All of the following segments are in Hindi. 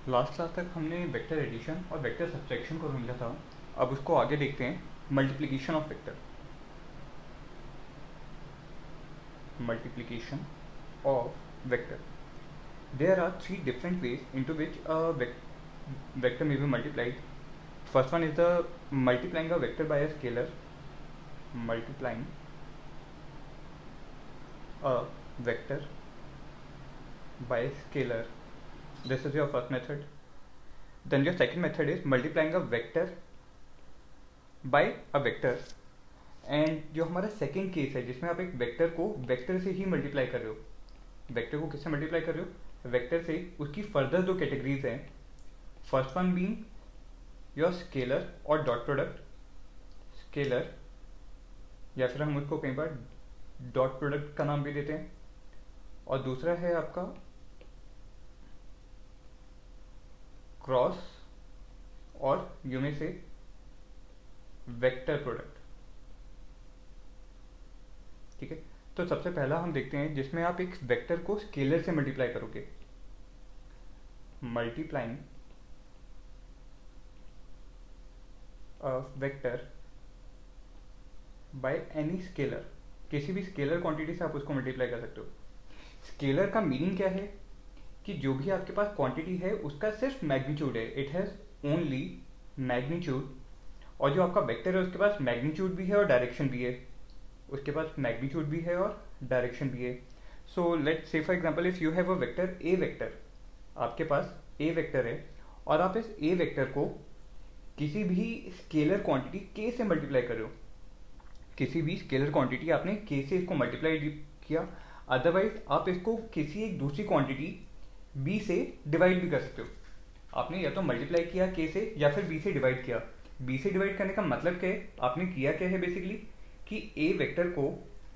लास्ट क्लास तक हमने वेक्टर एडिशन और वेक्टर सब्ट्रैक्शन को समझा था। अब उसको आगे देखते हैं, multiplication of vector. Multiplication of vector, there are three different ways into which a vector may be multiplied. First one is the multiplying a vector by a scalar. Multiplying a vector by a scalar, this is your first method. Then your second method is multiplying a vector by a vector. And जो हमारा सेकेंड केस है जिसमें आप एक वेक्टर को वेक्टर से ही मल्टीप्लाई कर रहे हो, वेक्टर को किससे मल्टीप्लाई कर रहे हो, वेक्टर से। उसकी फर्दर दो कैटेगरीज हैं, first one being your scalar और डॉट प्रोडक्ट, स्केलर या फिर हम उसको कई बार डॉट प्रोडक्ट का नाम भी देते हैं, और दूसरा है आपका क्रॉस और यू में से वेक्टर प्रोडक्ट। ठीक है, तो सबसे पहला हम देखते हैं जिसमें आप एक वेक्टर को स्केलर से मल्टीप्लाई करोगे। Multiplying a vector by any scalar, किसी भी स्केलर क्वांटिटी से आप उसको मल्टीप्लाई कर सकते हो। स्केलर का मीनिंग क्या है कि जो भी आपके पास क्वांटिटी है उसका सिर्फ मैग्नीट्यूड है, इट हैज ओनली मैग्नीट्यूड। और जो आपका वेक्टर है उसके पास मैग्नीट्यूड भी है और डायरेक्शन भी है, उसके पास मैग्नीट्यूड भी है और डायरेक्शन भी है। So let's say for example if you have a vector A vector, आपके पास ए वेक्टर है और आप इस ए वेक्टर को किसी भी स्केलर क्वांटिटी के से मल्टीप्लाई कर रहे हो, किसी भी स्केलर क्वांटिटी आपने के से इसको मल्टीप्लाई किया, अदरवाइज आप इसको किसी एक दूसरी क्वांटिटी बी से डिवाइड भी कर सकते हो। आपने या तो मल्टीप्लाई किया के से या फिर बी से डिवाइड किया। बी से डिवाइड करने का मतलब क्या है, आपने किया क्या है बेसिकली कि ए वेक्टर को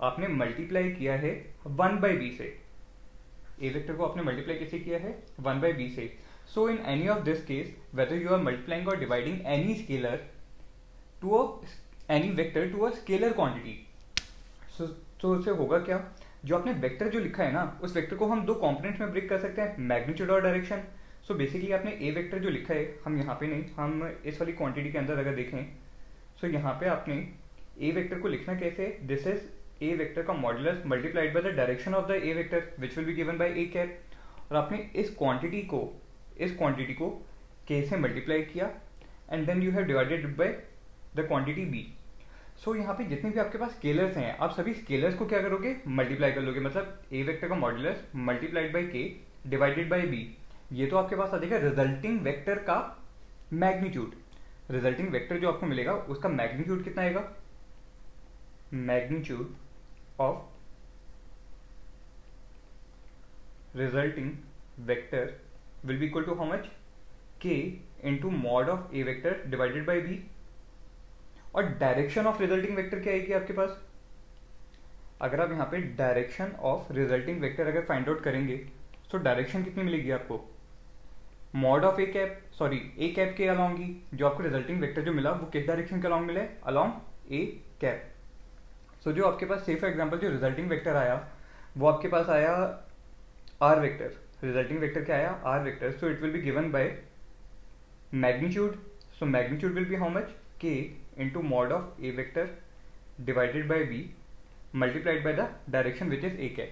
आपने मल्टीप्लाई किया है 1/b से। ए वेक्टर को आपने मल्टीप्लाई किससे किया है, 1/b से। So in any of this case whether you are multiplying और dividing any scalar to any vector to a scalar quantity, so उससे होगा क्या, जो आपने वेक्टर जो लिखा है ना उस वेक्टर को हम दो कंपोनेंट्स में ब्रेक कर सकते हैं, मैग्नीट्यूड और डायरेक्शन। सो बेसिकली आपने ए वेक्टर जो लिखा है, हम यहाँ पे नहीं, हम इस वाली क्वांटिटी के अंदर अगर देखें, सो यहाँ पे आपने ए वेक्टर को लिखना कैसे, दिस इज ए वेक्टर का modulus multiplied by the direction of the A vector which will be given by a cap. और आपने इस क्वांटिटी को के से मल्टीप्लाई किया and then you have divided by the quantity b. So यहाँ पे जितने भी आपके पास स्केलर्स हैं, आप सभी स्केलर्स को क्या करोगे, मल्टीप्लाई कर लोगे। मतलब ए वेक्टर का मॉड्यूलस मल्टीप्लाइड बाय के डिवाइडेड बाय बी, ये तो आपके पास आ जाएगा रिजल्टिंग वेक्टर का मैग्नीट्यूड। रिजल्टिंग वेक्टर जो आपको मिलेगा उसका मैग्नीट्यूड कितना आएगा, magnitude of resulting vector will be equal to how much, k into mod of a vector divided by b। और डायरेक्शन ऑफ रिजल्टिंग वेक्टर क्या आएगी आपके पास, अगर आप यहाँ पे डायरेक्शन ऑफ रिजल्टिंग वेक्टर अगर फाइंड आउट करेंगे तो डायरेक्शन कितनी मिलेगी आपको, mod of A cap, sorry A cap के अलॉन्ग ही जो आपको रिजल्टिंग वेक्टर जो मिला वो किस डायरेक्शन के अलॉन्ग मिले, अलॉन्ग ए कैप। सो जो आपके पास से फॉर एग्जांपल जो रिजल्टिंग वेक्टर आया वो आपके पास आया आर वेक्टर, रिजल्टिंग वेक्टर क्या आया, r vector. So it will be given by magnitude, so magnitude will be how much, k into mod of A vector divided by b multiplied by the direction which is a cap.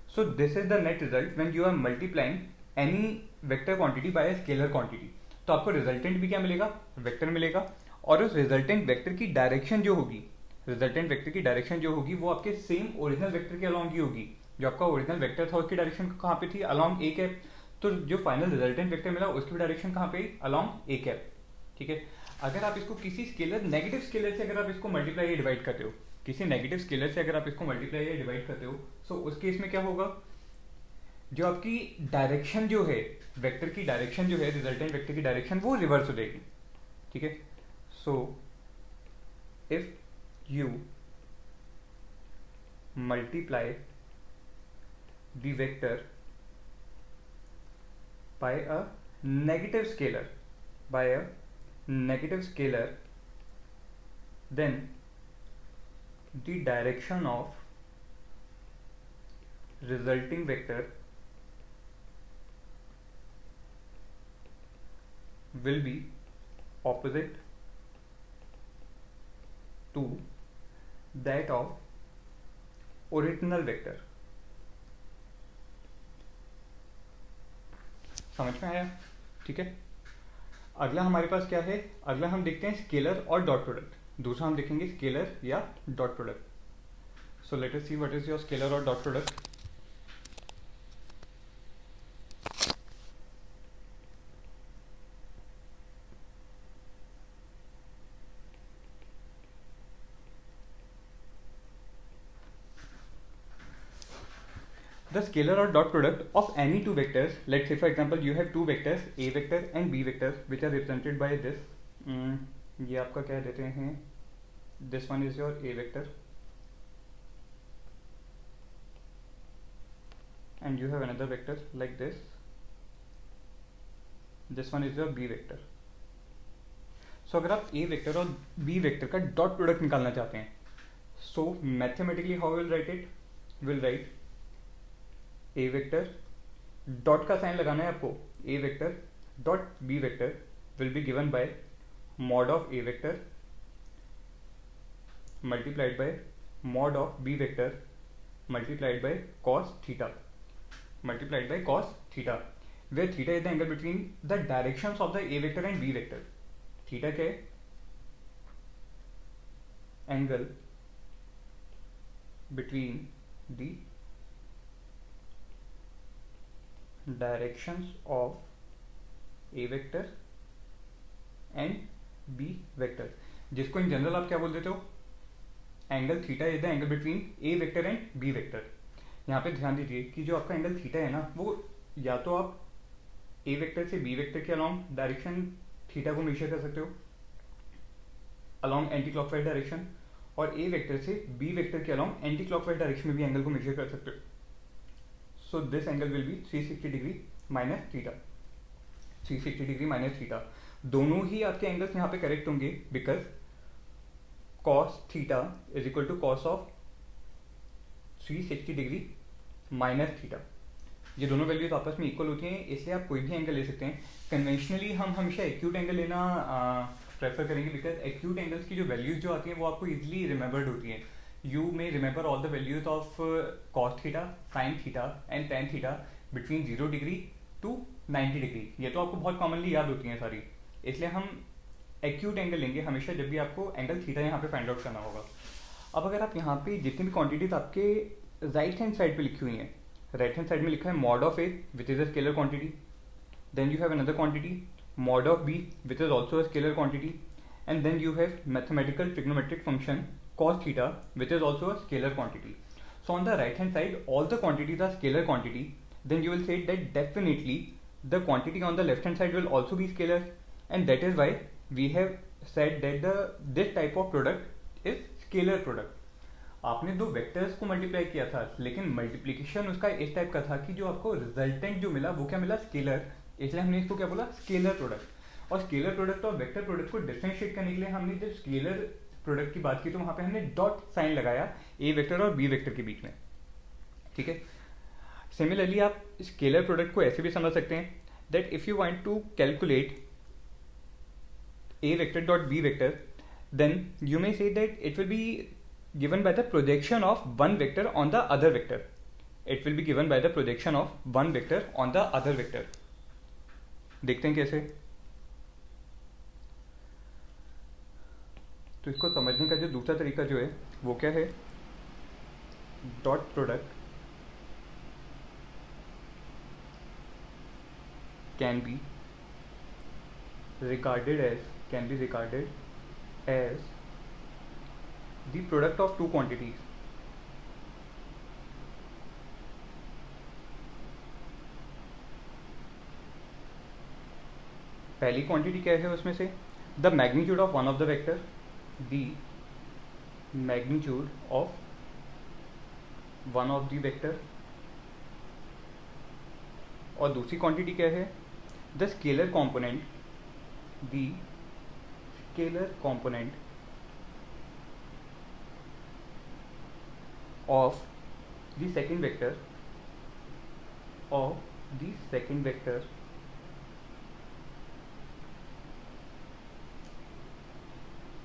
So this is the net result when you are multiplying any vector quantity by a scalar quantity। तो आपको रिजल्टेंट भी क्या मिलेगा, वेक्टर मिलेगा, और उस रिजल्टेंट वेक्टर की डायरेक्शन जो होगी, रिजल्टेंट वेक्टर की डायरेक्शन जो होगी वो आपके सेम ओरिजिनल वेक्टर के अलॉन्ग ही होगी। जो आपका ओरिजिनल वेक्टर था उसकी डायरेक्शन कहाँ पे थी, अलॉन्ग ए कैप। तो जो फाइनल रिजल्टेंट वेक्टर मिला उसकी भी डायरेक्शन कहाँ पे, अलॉन्ग ए कैप। ठीक है, अगर आप इसको किसी स्केलर नेगेटिव स्केलर से अगर आप इसको मल्टीप्लाई या डिवाइड करते हो, किसी नेगेटिव स्केलर से अगर आप इसको मल्टीप्लाई या डिवाइड करते हो, सो उस केस में क्या होगा, जो आपकी डायरेक्शन जो है, वेक्टर की डायरेक्शन जो है, रिजल्टेंट वेक्टर की डायरेक्शन वो रिवर्स हो जाएगी। ठीक है, so if you multiply the vector by a negative scalar, by a negative scalar, then the direction of resulting vector will be opposite to that of original vector. समझ में आया? ठीक है। अगला हमारे पास क्या है? अगला हम देखते हैं स्केलर और डॉट प्रोडक्ट। दूसरा हम देखेंगे स्केलर या dot product. So let us see what is your scalar और dot product. The scalar or dot product of any two vectors, let's say for example you have two vectors a vector and b vector which are represented by this, ये आपका क्या देते हैं, this one is your a vector and you have another vector like this one is your b vector. So अगर आप a vector और b vector का dot product निकालना चाहते हैं, so mathematically how we will write it? We'll write a vector, dot का साइन लगाना है आपको, ए vector dot B vector will be given by mod of A vector multiplied by mod of B vector multiplied by cos theta multiplied by cos theta, where theta is the angle between the directions of the A vector and B vector. Theta क्या है? Angle between the directions of a vector and b vector, जिसको इन जनरल आप क्या बोल देते हो? Angle theta is the angle between A vector and B vector. यहाँ पे ध्यान दीजिए कि जो आपका एंगल थीटा है ना, वो या तो आप ए वेक्टर से बी वेक्टर के अलॉन्ग डायरेक्शन थीटा को मेजर कर सकते हो अलॉन्ग एंटी क्लॉकवाइज डायरेक्शन, और ए वेक्टर से बी वेक्टर के अलॉन्ग एंटी क्लॉकवाइज डायरेक्शन में भी एंगल को मेजर कर सकते हो। So this angle will be 360 degree minus theta, 360 degree minus theta। दोनों ही आपके एंगल्स यहाँ पे करेक्ट होंगे because cos theta is equal to cos of 360 degree minus theta. ये दोनों वैल्यूज आपस में इक्वल होती हैं, इसलिए आप कोई भी एंगल ले सकते हैं। कन्वेंशनली हम हमेशा एक्यूट एंगल लेना प्रेफर करेंगे बिकॉज एक्यूट एंगल्स की जो वैल्यूज जो आती हैं वो आपको इजिली रिमेंबर्ड होती हैं। You may remember all the values of cos theta, sin theta and tan theta between 0 degree to 90 degree। ये तो आपको बहुत कॉमनली याद होती हैं सारी, इसलिए हम एक्यूट एंगल लेंगे हमेशा जब भी आपको एंगल थीटा यहाँ पे फाइंड आउट करना होगा। अब अगर आप यहाँ पे जितनी भी क्वांटिटीज आपके राइट हैंड साइड पे लिखी हुई हैं, राइट हैंड साइड में लिखा है mod of A which is a scalar quantity, then you have another quantity mod of B which is also a scalar quantity, and then you have mathematical trigonometric function cos theta which is also a scalar quantity. So on the right hand side all the quantities are scalar quantity, then you will say that definitely the quantity on the left hand side will also be scalar, and that is why we have said that this type of product is scalar product. आपने दो वेक्टर्स को मल्टीप्लाई किया था लेकिन मल्टीप्लीकेशन उसका इस टाइप का था कि जो आपको रिजल्टेंट जो मिला वो क्या मिला? स्केलर, इसलिए हमने इसको क्या बोला? Scalar product. और स्केलर प्रोडक्ट और वेक्टर प्रोडक्ट को डिफरेंशिएट करने के लिए हमने जब स्केलर प्रोडक्ट की बात की तो वहां पे हमने डॉट साइन लगाया ए वेक्टर और बी वेक्टर के बीच में। ठीक है। सिमिलरली आप स्केलर प्रोडक्ट को ऐसे भी समझ सकते हैं that if you want to calculate A vector dot B vector then you may say that it will be given by the projection of one vector on the other vector. It will be given by the projection of one vector on the other vector. देखते हैं कैसे। तो इसको समझने का जो दूसरा तरीका जो है वो क्या है? Dot product can be regarded as the product of two quantities. पहली क्वांटिटी क्या है उसमें से? The magnitude of one of the vector, the magnitude of one of the vector, और दूसरी क्वांटिटी क्या है? The scalar component, the scalar component of the second vector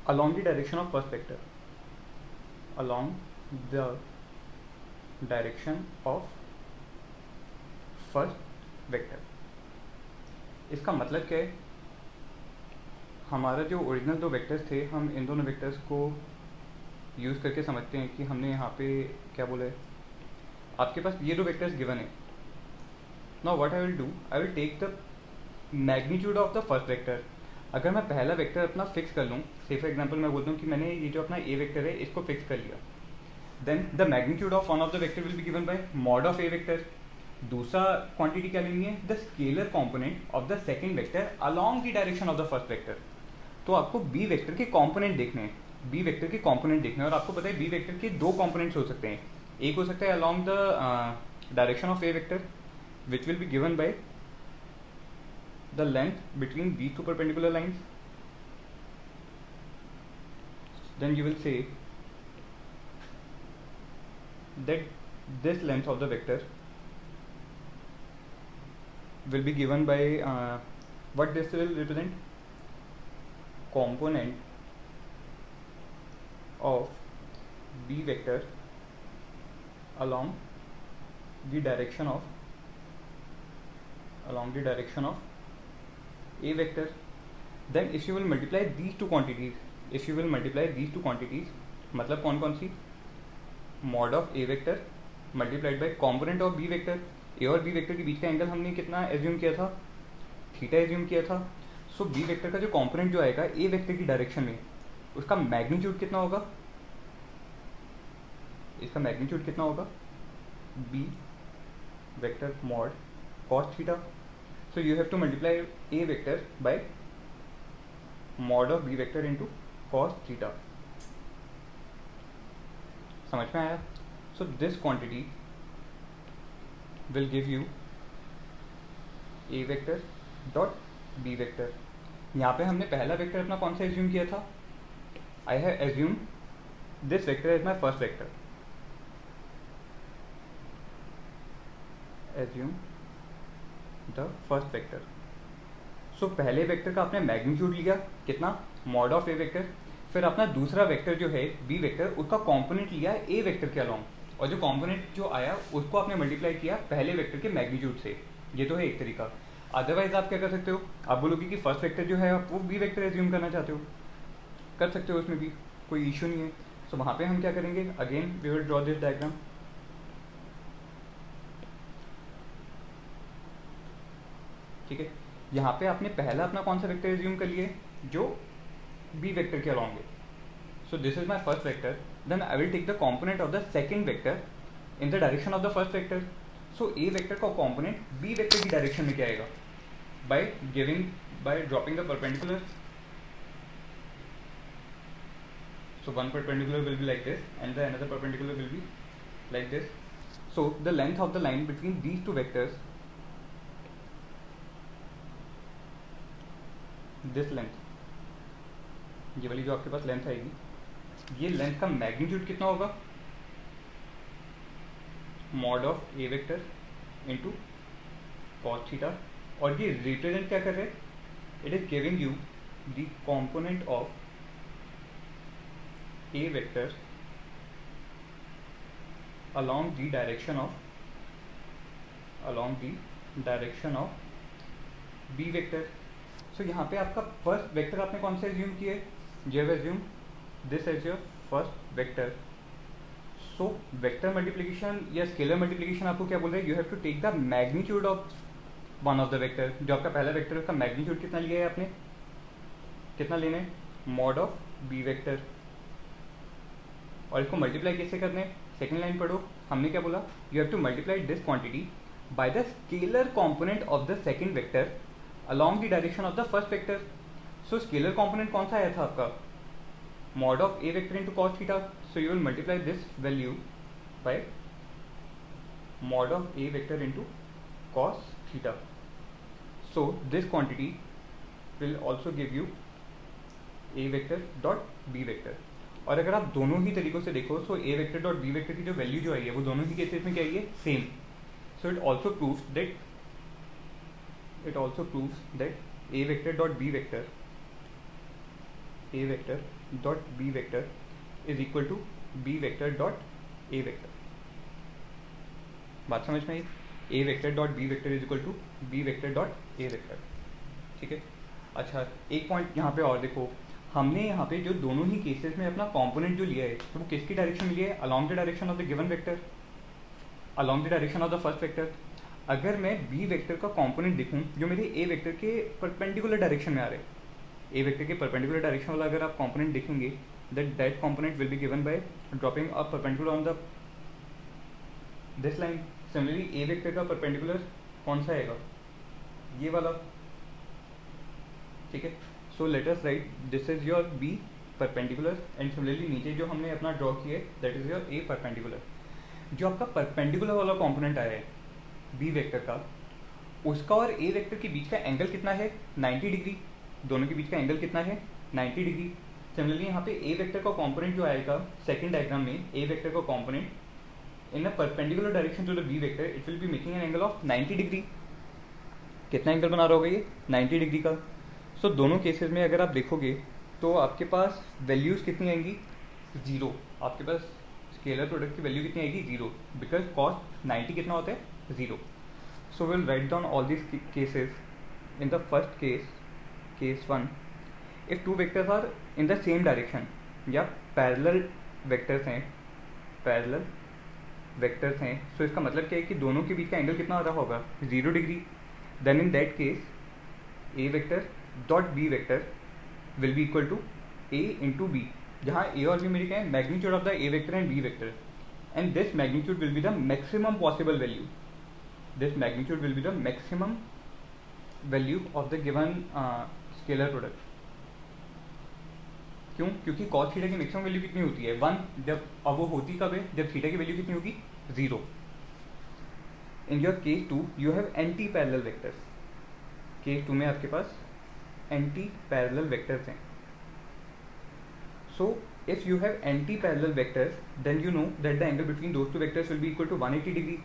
along the direction of first vector, along the direction of first vector. इसका मतलब क्या है, हमारा जो ओरिजिनल दो वेक्टर्स थे, हम इन दोनों वेक्टर्स को यूज़ करके समझते हैं कि हमने यहाँ पे क्या बोला है। आपके पास ये दो वेक्टर्स गिवन है। Now what I will do, I will take the magnitude of the first vector. अगर मैं पहला वेक्टर अपना फिक्स कर लूँ, से फॉर एग्जाम्पल मैं बोलता हूँ कि मैंने ये जो अपना ए वेक्टर है इसको फिक्स कर लिया, then the magnitude of one of the vector will be given by mod of A vector. दूसरा क्वांटिटी क्या लेनी है, the scalar component of the second vector along the direction of the first vector. तो आपको बी वेक्टर के कंपोनेंट देखने हैं, बी वेक्टर के कंपोनेंट देखने हैं, और आपको पता है बी वेक्टर के दो कंपोनेंट्स हो सकते हैं। एक हो सकता है along the direction of A vector which will be given by the length between these two perpendicular lines, then you will say that this length of the vector will be given by what this will represent, component of b vector along the direction of a vector. Then if you will multiply these two quantities, मतलब कौन कौन सी, mod of A vector multiplied by component of B vector. A और बी वेक्टर के बीच का एंगल हमने कितना एज्यूम किया था, थीटा एज्यूम किया था। सो बी वेक्टर का जो कंपोनेंट जो आएगा ए वेक्टर की डायरेक्शन में, उसका मैग्नीट्यूड कितना होगा, इसका मैग्नीट्यूड कितना होगा, B vector mod cos theta. So you have to multiply a vector by mod of b vector into cos theta. समझ में आया? So this quantity will give you a vector dot b vector. यहाँ पे हमने पहला वेक्टर अपना कौन सा एज्यूम किया था, I have assumed this vector as my first vector. Assume the first vector. So पहले वेक्टर का आपने मैग्नीट्यूड लिया कितना, मॉड ऑफ ए वेक्टर, फिर अपना दूसरा वेक्टर जो है बी वेक्टर, उसका कंपोनेंट लिया ए वेक्टर के अलोंग, और जो कंपोनेंट जो आया उसको आपने मल्टीप्लाई किया पहले वेक्टर के मैग्नीट्यूड से। ये तो है एक तरीका। अदरवाइज आप क्या कर सकते हो, आप बोलोगे कि फर्स्ट वेक्टर जो है आप वो बी वेक्टर एज्यूम करना चाहते हो, कर सकते हो, उसमें भी कोई इशू नहीं है। सो वहाँ पे हम क्या करेंगे, again we will draw this diagram. ठीक है, यहाँ पे आपने पहला अपना कौन सा वेक्टर एज्यूम कर लिए, जो बी वेक्टर के अलोंग है। So this is my first vector, then I will take the component of the second vector in the direction of the first vector. So A vector का कंपोनेंट बी वेक्टर की डायरेक्शन में क्या आएगा, by dropping the perpendicular. So one perpendicular will be like this and the another perpendicular will be like this. So the length of the line between these two vectors, this length, ये वाली जो आपके पास लेंथ आएगी, ये लेंथ का मैग्नीट्यूड कितना होगा, mod of A vector into cos theta. और ये रिप्रेजेंट क्या कर रहे हैं, it is giving you the component of A vector along the direction of b vector. So यहाँ पे आपका फर्स्ट वेक्टर आपने कौन सा एज्यूम किया है, you have assumed this as your first vector. So vector multiplication या स्केलर मल्टीप्लिकेशन आपको क्या बोल रहा है, you have to take the magnitude of one of the vector. जो आपका पहला वेक्टर है उसका मैग्नीट्यूड कितना लिया है आपने, कितना लेना है, मॉड ऑफ बी वेक्टर, और इसको मल्टीप्लाई कैसे करना है, सेकेंड लाइन पढ़ो, हमने क्या बोला, you have to multiply this quantity by the scalar component of the second vector along the direction of the first vector. So scalar component कौन सा आया था आपका, mod of a vector into cos theta. So you will multiply this value by mod of a vector into cos theta. So this quantity will also give you a vector dot b vector. और अगर आप दोनों ही तरीकों से देखो, सो a vector dot b vector की जो वैल्यू जो आई है वो दोनों ही केसेस में क्या आई है, same. So it also proves that a vector dot b vector a vector dot B vector is equal to b vector dot a vector. बात समझ में आई? A vector dot B vector is equal to b vector dot a vector. ठीक है। अच्छा, एक पॉइंट यहाँ पे और देखो, हमने यहाँ पे जो दोनों ही केसेस में अपना कंपोनेंट जो लिया है तो वो किसकी डायरेक्शन में लिया है? Along the direction of the given vector, along the direction of the first vector. अगर मैं बी वेक्टर का कंपोनेंट देखूँ जो मेरे ए वेक्टर के परपेंडिकुलर डायरेक्शन में आ रहे हैं, ए वेक्टर के परपेंडिकुलर डायरेक्शन वाला अगर आप कंपोनेंट देखेंगे, that component will be given bye dropping a perpendicular on the this line. Similarly A vector का परपेंडिकुलर कौन सा आएगा? ये वाला। ठीक है। So let us write this is your B perpendicular and similarly नीचे जो हमने अपना ड्रॉ किया है that is your A perpendicular. जो आपका परपेंडिकुलर वाला कंपोनेंट आया है बी वेक्टर का, उसका और ए वेक्टर के बीच का एंगल कितना है? 90 डिग्री। दोनों के बीच का एंगल कितना है? 90 डिग्री। सिमिलरली यहाँ पे ए वेक्टर का कंपोनेंट जो आएगा सेकंड डायग्राम में, ए वेक्टर का component in a perpendicular direction to the B vector it will be making an angle of 90 degree. कितना एंगल बना रहा होगा ये? 90 डिग्री का। सो दोनों केसेस में अगर आप देखोगे तो आपके पास वैल्यूज कितनी आएंगी? 0। आपके पास स्केलर प्रोडक्ट की वैल्यू कितनी आएगी? 0, बिकॉज कॉस 90 कितना होता है? 0। So will write down all this cases. In the first case, case 1, if two vectors are in the same direction या पैरेलल वेक्टर्स हैं, पैरेलल वेक्टर्स हैं, सो इसका मतलब क्या है कि दोनों के बीच का एंगल कितना आ रहा होगा? 0 degree. Then in that case A vector dot B vector will be equal to A into B, जहाँ ए और बी मेरे क्या है? Magnitude of the A vector and B vector, and this magnitude will be the maximum possible value. This magnitude will be the maximum value of the given scalar product. क्यों? क्योंकि कॉस थीटा की मैक्सिमम वैल्यू कितनी होती है? 1। जब अब वो होती कब है? जब थीटा की वैल्यू कितनी होगी? 0। In your case 2 you have anti parallel vectors. Case 2 में आपके पास एंटी पैरेलल वेक्टर्स हैं। So if you have anti parallel vectors then you know that the angle between those two vectors will be equal to 180 degree.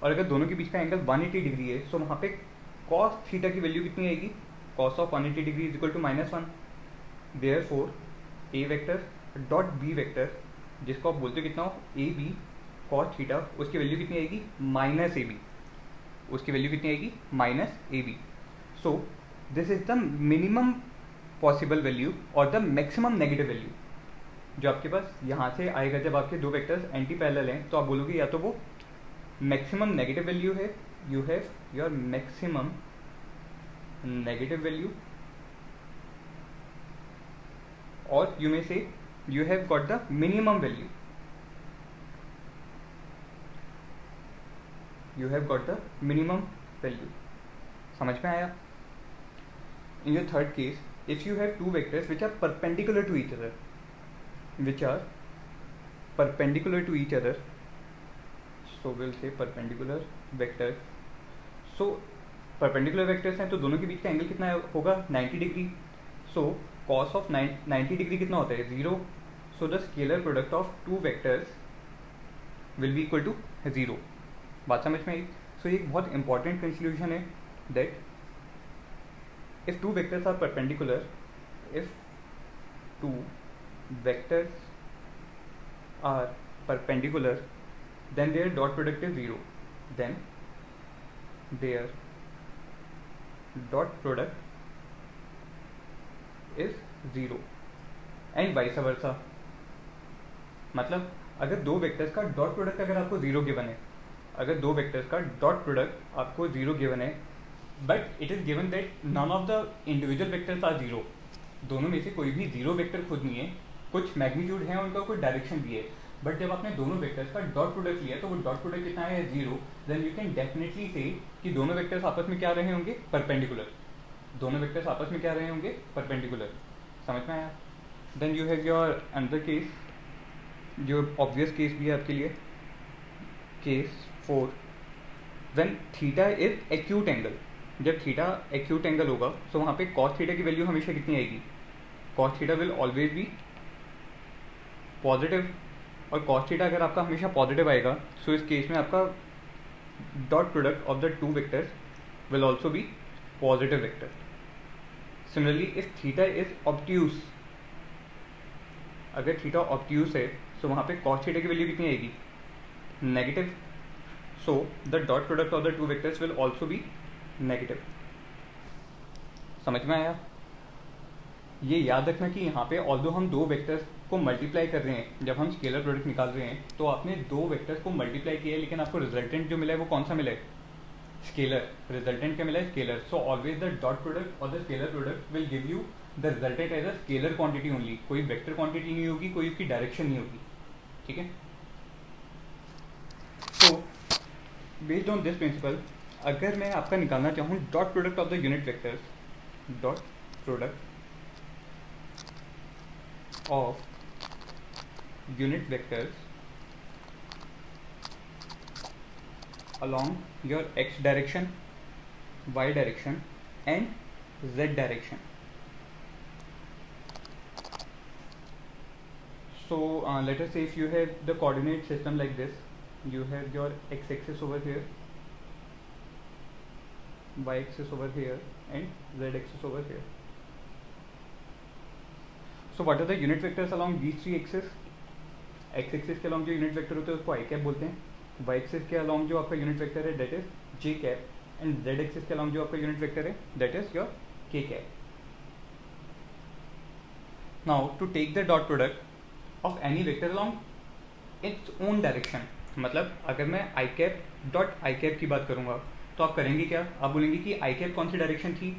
और अगर दोनों के बीच का एंगल 180 डिग्री है सो वहाँ पे कॉस थीटा की वैल्यू कितनी आएगी? Cos of 180 degree is equal to -1। Therefore A vector dot B vector, जिसको आप बोलते हो कितना हो? ए बी कॉस थीटा, उसकी वैल्यू कितनी आएगी? -AB। उसकी वैल्यू कितनी आएगी? -AB। So this is the minimum possible value और द मैक्सिमम नेगेटिव वैल्यू जो आपके पास यहाँ से आएगा। जब आपके दो वेक्टर्स एंटी पैरेलल हैं तो आप बोलोगे या तो वो मैक्सिमम नेगेटिव वैल्यू है, you have your maximum negative value, और you may say you have got the minimum value, you have got the minimum value। समझ में आया? In your third case, if you have two vectors which are perpendicular to each other, which are perpendicular to each other, so we'll say perpendicular vectors। so perpendicular vectors हैं तो दोनों के बीच का एंगल कितना होगा? 90 degree. so cos of 90 degree कितना होता है? 0। So the scalar product of two vectors will be equal to 0। बात समझ में आई? सो ये एक बहुत इंपॉर्टेंट कंक्लूजन है that if two vectors are perpendicular, if two vectors are perpendicular then their dot product is 0, then their dot product is 0 and vice versa। मतलब अगर दो वेक्टर्स का डॉट प्रोडक्ट अगर आपको 0 गिवन है, अगर दो वेक्टर्स का डॉट प्रोडक्ट आपको 0 गिवन है, but it is given that none of the individual vectors are 0, दोनों में से कोई भी 0 वेक्टर खुद नहीं है, कुछ मैग्नीट्यूड है उनका, कोई डायरेक्शन भी है, बट जब आपने दोनों वेक्टर्स का डॉट प्रोडक्ट लिया तो वो डॉट प्रोडक्ट कितना है? 0। देन यू कैन डेफिनेटली से कि दोनों वेक्टर्स आपस में क्या रहे होंगे? परपेंडिकुलर। दोनों वेक्टर्स आपस में क्या रहे होंगे? परपेंडिकुलर। समझ में आया? Then you have your another case, जो ऑब्वियस केस भी है आपके लिए, case 4, when theta is acute angle. जब थीटा एक्यूट एंगल होगा तो वहाँ पे कॉस थीटा की वैल्यू हमेशा कितनी आएगी? Cos theta will always be positive, और कॉस थीटा अगर आपका हमेशा पॉजिटिव आएगा सो इस केस में आपका dot product of the two vectors will also be positive vector. Similarly if theta is obtuse, अगर थीटा ऑब्ट्यूज है तो वहाँ पे कॉस थीटा की वैल्यू कितनी आएगी, negative. So the dot product of the two vectors will also be negative. समझ में आया? ये याद रखना कि यहाँ पे ऑल्दो हम दो वेक्टर्स को मल्टीप्लाई कर रहे हैं, जब हम स्केलर प्रोडक्ट निकाल रहे हैं तो आपने दो वेक्टर्स को मल्टीप्लाई किया है, लेकिन आपको रिजल्टेंट जो मिला है वो कौन सा मिला है, स्केलर. रिजल्टेंट क्या मिला है, scalar. So always the dot product और the scalar product will give you the resultant as a scalar quantity only. कोई वेक्टर क्वांटिटी नहीं होगी, कोई उसकी डायरेक्शन नहीं होगी. ठीक है. तो बेस्ड ऑन दिस प्रिंसिपल, अगर मैं आपका निकालना चाहूँ dot product of the unit vectors, dot product of unit vectors along your x direction, y direction and z direction. So let us say if you have the coordinate system like this, you have your x axis over here, y axis over here and z axis over here. So what are the unit vectors along these three axes? x axis के along जो unit vector होते हैं उसको i cap बोलते हैं. y एक्सिस के अलॉन्ग जो आपका यूनिट वेक्टर है that is j cap, and z axis के अलॉन्ग जो आपका यूनिट वेक्टर है that is your k cap. Now to take the dot product of any vector along its own direction, मतलब अगर मैं i cap dot i cap की बात करूंगा तो आप करेंगे क्या, आप बोलेंगे कि i कैप कौन सी डायरेक्शन थी,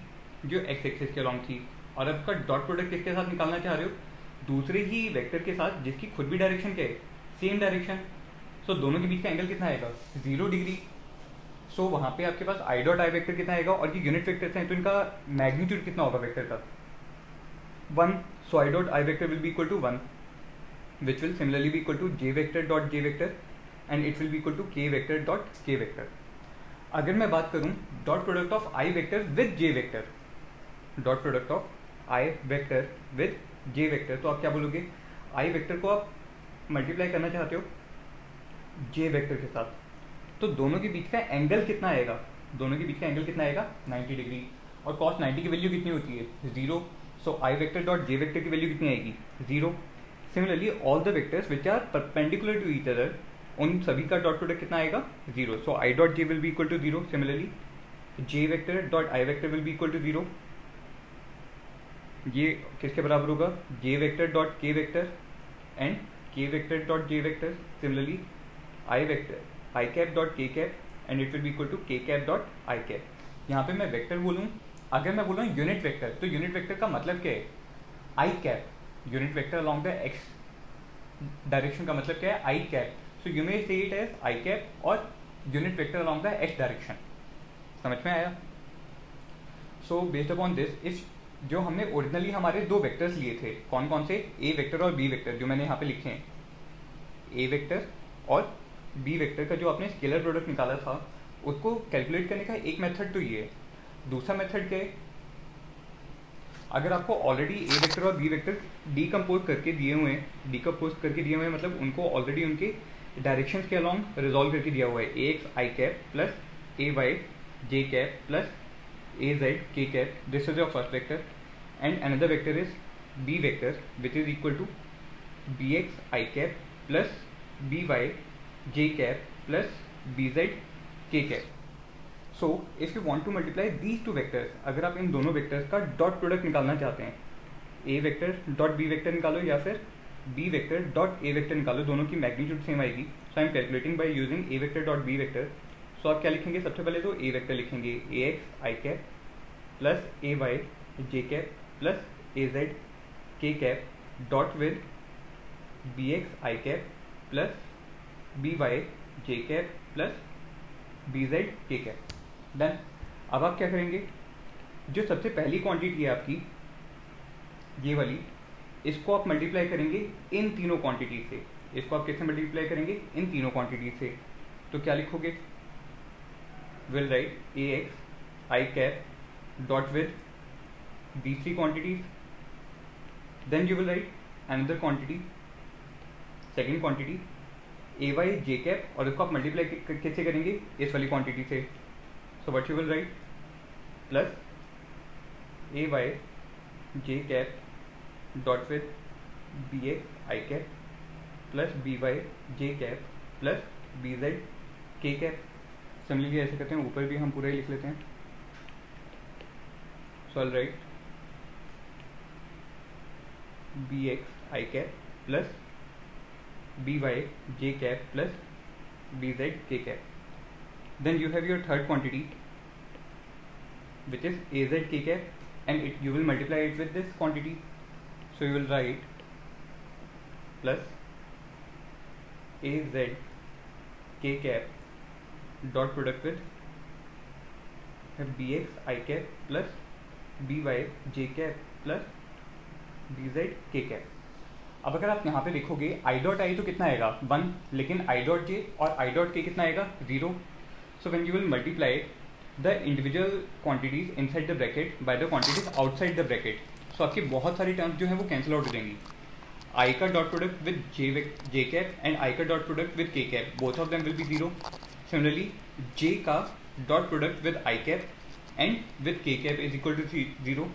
जो x एक्सिस के अलॉन्ग थी, और आपका डॉट प्रोडक्ट किसके साथ निकालना चाह रहे हो, दूसरे ही वेक्टर के साथ जिसकी खुद भी डायरेक्शन क्या है, सेम डायरेक्शन. सो दोनों के बीच का एंगल कितना आएगा, 0 डिग्री. सो वहाँ पे आपके पास आई डॉट आई वेक्टर कितना आएगा, और ये यूनिट वेक्टर्स हैं तो इनका मैग्नीट्यूड कितना होगा वेक्टर का, 1. So i dot i vector will be equal to 1, which will similarly be equal to j vector dot j vector, and it will be equal to k vector dot k vector. अगर मैं बात करूँ dot product of i vector with j vector, dot product of i vector with j vector, तो आप क्या बोलोगे, आई वेक्टर को आप मल्टीप्लाई करना चाहते हो जे वेक्टर के साथ, तो दोनों के बीच का एंगल कितना आएगा, दोनों के बीच का एंगल कितना आएगा, 90 डिग्री. और कॉस 90 की वैल्यू कितनी होती है, 0. So i vector dot j vector की वैल्यू कितनी आएगी, 0. Similarly all the vectors which are perpendicular to each other, उन सभी का डॉट प्रोडक्ट कितना आएगा, 0. So i dot j will be equal to 0. Similarly j vector dot i vector will be equal to 0. ये किसके बराबर होगा, j vector dot k vector and k vector dot j vector. Similarly I vector i cap dot k cap and it will be equal to k cap dot i cap. यहाँ पे मैं वेक्टर बोलूँ, अगर मैं बोलूँ यूनिट वेक्टर, तो यूनिट वेक्टर का मतलब क्या है, i cap. Unit vector along the x direction का मतलब क्या है, i cap. So you may से इट एज आई कैप और unit vector along the x direction. समझ में आया? So based upon this, if जो हमने ओरिजिनली हमारे दो वेक्टर्स लिए थे, कौन कौन से, ए वेक्टर और बी वेक्टर, जो मैंने यहाँ पे लिखे हैं, ए वेक्टर और बी वेक्टर का जो आपने स्केलर प्रोडक्ट निकाला था, उसको कैलकुलेट करने का एक मेथड तो ये है. दूसरा मेथड क्या है, अगर आपको ऑलरेडी ए वेक्टर और बी वेक्टर डीकम्पोज करके दिए हुए हैं, मतलब उनको ऑलरेडी उनके डायरेक्शंस के अलॉन्ग रिजॉल्व करके दिया हुआ है, A x I cap plus A Y J cap plus A Z के cap, this is your first vector, and another vector is B vector which is equal to B x I cap plus B Y j cap plus bz k cap. So if you want to multiply these two vectors, अगर आप इन दोनों वेक्टर्स का डॉट प्रोडक्ट निकालना चाहते हैं, a vector dot b vector निकालो या फिर b vector dot a vector निकालो, दोनों की मैग्नीट्यूड सेम आएगी. So I am calculating by using a vector dot b vector. सो आप क्या लिखेंगे, सबसे पहले तो a वेक्टर लिखेंगे, a x i cap plus a y j cap plus a z k cap dot with b x i cap plus B Y J cap plus B Z के कैप. डन. अब आप क्या करेंगे, जो सबसे पहली क्वांटिटी है आपकी ये वाली, इसको आप मल्टीप्लाई करेंगे इन तीनों क्वांटिटी से. इसको आप कैसे मल्टीप्लाई करेंगे, इन तीनों क्वांटिटी से. तो क्या लिखोगे, will write A x I cap dot with these three quantities, then you will write another quantity, second quantity A Y J cap, और इसको आप मल्टीप्लाई कैसे करेंगे, इस वाली क्वांटिटी से. So what you will write, plus A Y J cap dot with B x I cap plus B Y J cap plus B Z के कैप। सिमिलरली ऐसे करते हैं, ऊपर भी हम पूरा ही लिख लेते हैं। सो आई राइट बी एक्स आई कैप प्लस बी वाई जे कैप प्लस बी जेड के cap. Then you have your third quantity, which is az k cap, and you will multiply it with this quantity. So you will write plus az k cap dot product with bx I cap plus by j cap plus bz k cap. अब अगर आप यहाँ पे देखोगे आई डॉट आई तो कितना आएगा 1, लेकिन आई डॉट जे और आई डॉट के कितना आएगा 0. So when you will multiply the individual quantities inside the bracket by the quantities outside the bracket, so आपकी बहुत सारी टर्म्स जो है वो कैंसिल आउट हो जाएंगी. I का dot product with J cap and I का डॉट प्रोडक्ट विद के cap, both of them will be 0. Similarly J का dot product with I cap and with के कैप इज इक्वल टू 0.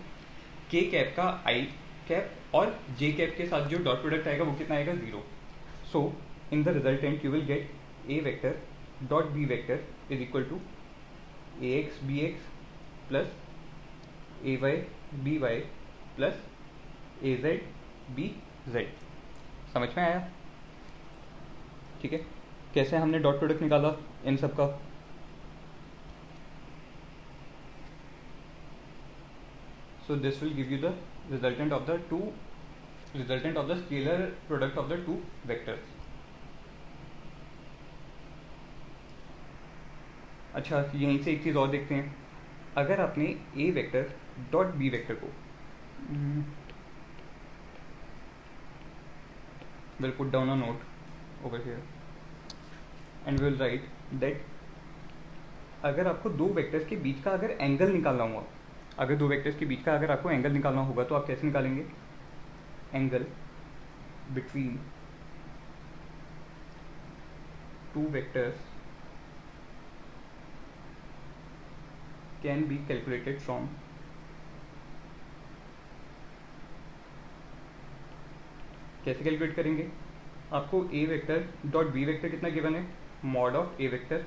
के कैप का I कैप और J कैप के साथ जो डॉट प्रोडक्ट आएगा वो कितना आएगा 0. So in the resultant you will get A vector dot b vector is equal to ax bx plus ay by plus az bz. समझ में आया? ठीक है, कैसे हमने डॉट प्रोडक्ट निकाला इन सब का. So this will give you the resultant of the scalar product of the two vectors. अच्छा, यहीं से एक चीज़ और देखते हैं. अगर आपने ए वेक्टर डॉट बी वेक्टर को will put down a note over here and will write that अगर आपको दो वेक्टर्स के बीच का अगर एंगल निकालना हुआ, अगर दो वेक्टर्स के बीच का अगर आपको एंगल निकालना होगा तो आप कैसे निकालेंगे? Angle between two vectors can be calculated from कैसे कैलकुलेट करेंगे? आपको ए वेक्टर डॉट बी वेक्टर कितना गिवन है? Mod of A vector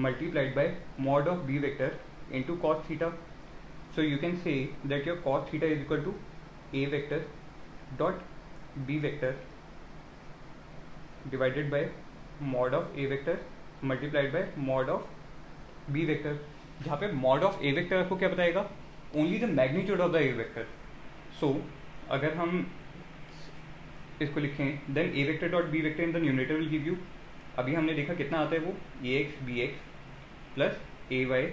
multiplied by mod of B vector into cos theta. So you can say that your cos theta is equal to A vector dot B vector divided by mod of A vector multiplied by mod of B vector, जहाँ पे मॉड ऑफ ए वेक्टर आपको क्या बताएगा? Only the magnitude of the A vector. So अगर हम इसको लिखें then a vector dot B vector in the numerator will give you, अभी हमने देखा कितना आता है वो a x b x plus A y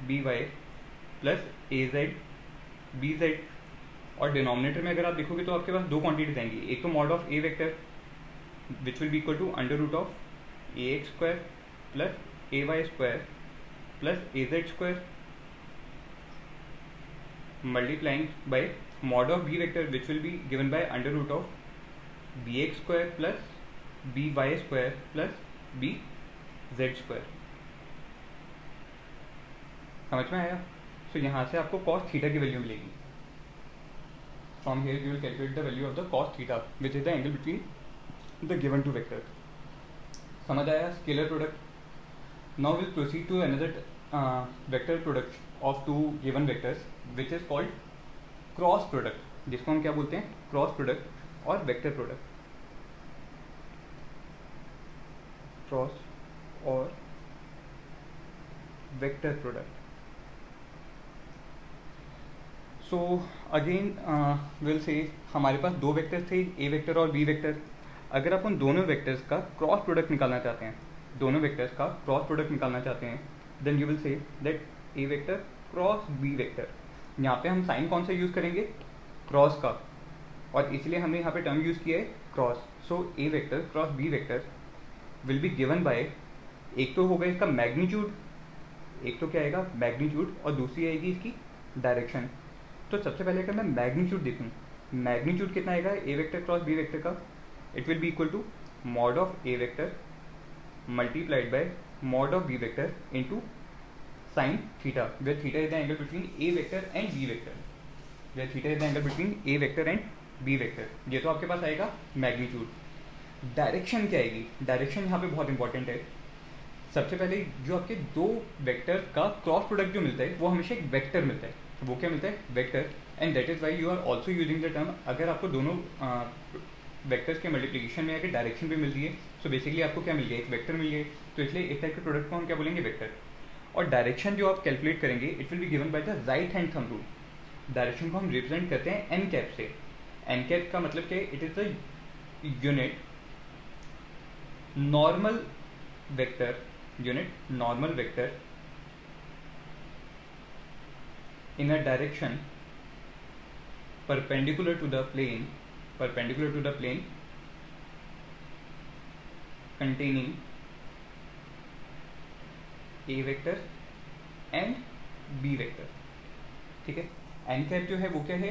b y plus A z b z. और डिनोमिनेटर में अगर आप देखोगे तो आपके पास दो क्वांटिटीज आएंगी. एक तो mod of A vector which will be equal to under root of A X square plus A Y square plus az square multiplying by mod of b vector which will be given by under root of bx square plus by square plus bz square. समझ में आया? so यहाँ से आपको cos थीटा की वैल्यू मिलेगी. from here you will calculate the value of the cos theta which is the angle between the given two vectors. समझ आया? Scalar product. Now we'll proceed to another vector product of two given vectors which is called cross product, जिसको हम क्या बोलते हैं? क्रॉस प्रोडक्ट और वेक्टर प्रोडक्ट. क्रॉस और vector product. So again will say हमारे पास दो वेक्टर्स थे, ए वेक्टर और बी वेक्टर. अगर आप उन दोनों वेक्टर्स का क्रॉस प्रोडक्ट निकालना चाहते हैं, दोनों वेक्टर्स का क्रॉस प्रोडक्ट निकालना चाहते हैं, then you will say that A vector cross B vector. यहाँ पे हम साइन कौन सा यूज़ करेंगे? क्रॉस का, और इसलिए हमने यहाँ पे टर्म यूज़ किया है cross. So A vector cross B vector will be given by, एक तो होगा इसका मैग्नीट्यूड, एक तो क्या आएगा मैग्नीट्यूड, और दूसरी आएगी इसकी डायरेक्शन. तो सबसे पहले अगर मैं मैग्नीट्यूड देखूँ, मैग्नीट्यूड कितना आएगा A vector cross B vector का? It will be equal to mod of A vector multiplied by mod of b vector into sin theta, where theta is the angle between a vector and b vector, where theta is the angle between a vector and B vector, ये तो आपके पास आएगा मैग्नीट्यूड। डायरेक्शन क्या आएगी? डायरेक्शन यहाँ पे बहुत इंपॉर्टेंट है। सबसे पहले जो आपके दो वेक्टर का क्रॉस प्रोडक्ट जो मिलता है वो हमेशा एक वेक्टर मिलता है, वो क्या मिलता है? Vector. And that is why you are also using the term, अगर आपको दोनों वेक्टर्स के मल्टीप्लिकेशन में अगर डायरेक्शन भी मिल रही है तो बेसिकली आपको क्या मिल गया? एक वेक्टर मिल गया। तो इसलिए एक टाइप के प्रोडक्ट को हम क्या बोलेंगे? वेक्टर। और डायरेक्शन जो आप कैलकुलेट करेंगे it will be given by the right hand thumb rule. Direction को हम रिप्रेजेंट करते हैं एन कैप से। एन कैप का मतलब क्या है? It is the unit normal vector, unit normal vector in a direction perpendicular to the plane containing a vector and b vector। ठीक है, एन कैप जो है वो क्या है?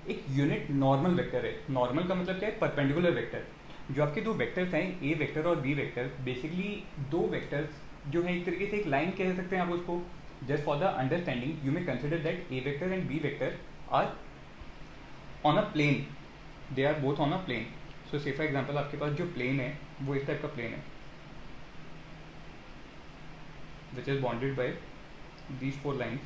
एक यूनिट नॉर्मल वेक्टर है। नॉर्मल का मतलब क्या है? Perpendicular vector. जो आपके दो वेक्टर्स हैं ए वेक्टर और बी वेक्टर, बेसिकली दो वेक्टर्स जो है एक तरीके से एक लाइन कह सकते हैं आप उसको। Just for the understanding you may consider that A vector and B vector are on a plane, they are both on a plane. So say for example आपके पास जो प्लेन है वो इस टाइप का प्लेन है which is bounded by these four lines.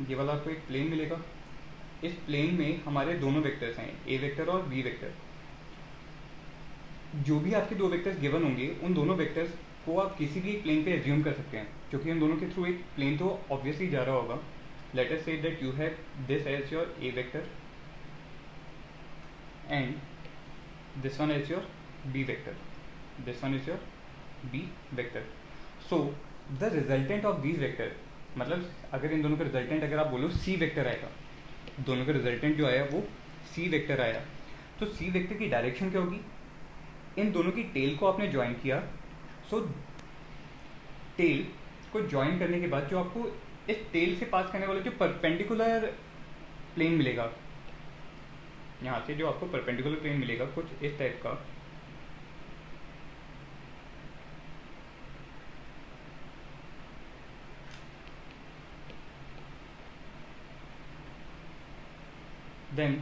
ये वाला आपको एक प्लेन मिलेगा। इस प्लेन में हमारे दोनों वेक्टर्स हैं ए वेक्टर और बी वेक्टर। जो भी आपके दो वेक्टर्स गिवन होंगे उन दोनों वेक्टर्स को आप किसी भी प्लेन पे एज्यूम कर सकते हैं, क्योंकि उन दोनों के थ्रू एक प्लेन तो ऑब्वियसली जा रहा होगा। Let us say that you have this as your A vector and this one as your B vector, this one is your B vector. So the resultant of these vector, मतलब अगर इन दोनों का रिजल्टेंट अगर आप बोलो सी वेक्टर आएगा, दोनों का रिजल्टेंट जो आया वो सी वेक्टर आया, तो सी वेक्टर की डायरेक्शन क्या होगी? इन दोनों की टेल को आपने ज्वाइन किया। सो टेल को ज्वाइन करने के बाद जो आपको इस टेल से पास करने वाला जो परपेंडिकुलर प्लेन मिलेगा, यहाँ से जो आपको परपेंडिकुलर प्लेन मिलेगा कुछ इस टाइप का, then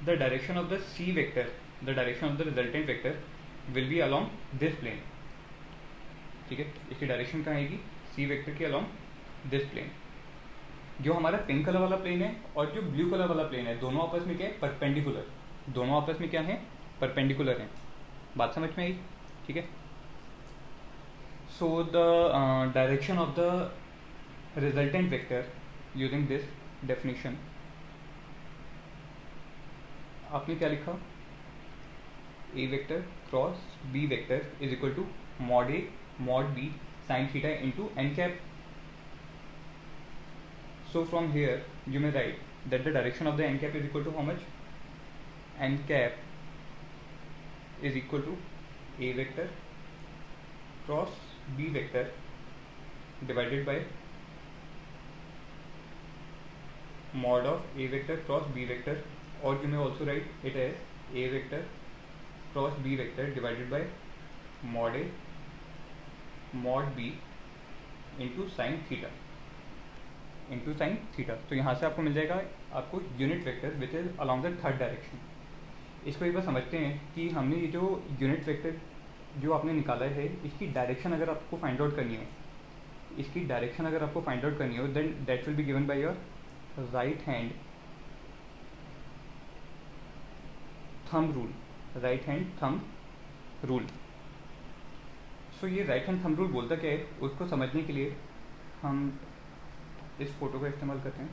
the direction of the c vector, the direction of the resultant vector will be along this plane। ठीक है, इसकी डायरेक्शन कहाँ आएगी? c वेक्टर के along this plane। जो हमारा पिंक कलर वाला प्लेन है और जो ब्लू कलर वाला प्लेन है, दोनों आपस में क्या है? परपेंडिकुलर। दोनों आपस में क्या है? परपेंडिकुलर है। बात समझ में आई? ठीक है। So the direction of the resultant vector using this definition, आपने क्या लिखा? A vector cross B vector is equal to mod a mod b sine theta into n cap. So from here you may write that the direction of the n cap is equal to how much? N cap is equal to A vector cross B vector divided by mod of a vector cross b vector, or you may also write it as a vector cross b vector divided by mod a mod b into sin theta into sin theta। तो यहाँ से आपको मिल जाएगा आपको unit vector which is along the third direction. इसको एक बार समझते हैं कि हमने ये जो यूनिट वेक्टर जो आपने निकाला है इसकी डायरेक्शन अगर आपको फाइंड आउट करनी हो, इसकी डायरेक्शन अगर आपको फाइंड आउट करनी हो then that will be given by your right hand thumb rule, right hand thumb rule. So ये राइट हैंड थंब रूल बोलता क्या है, उसको समझने के लिए हम इस फोटो का इस्तेमाल करते हैं।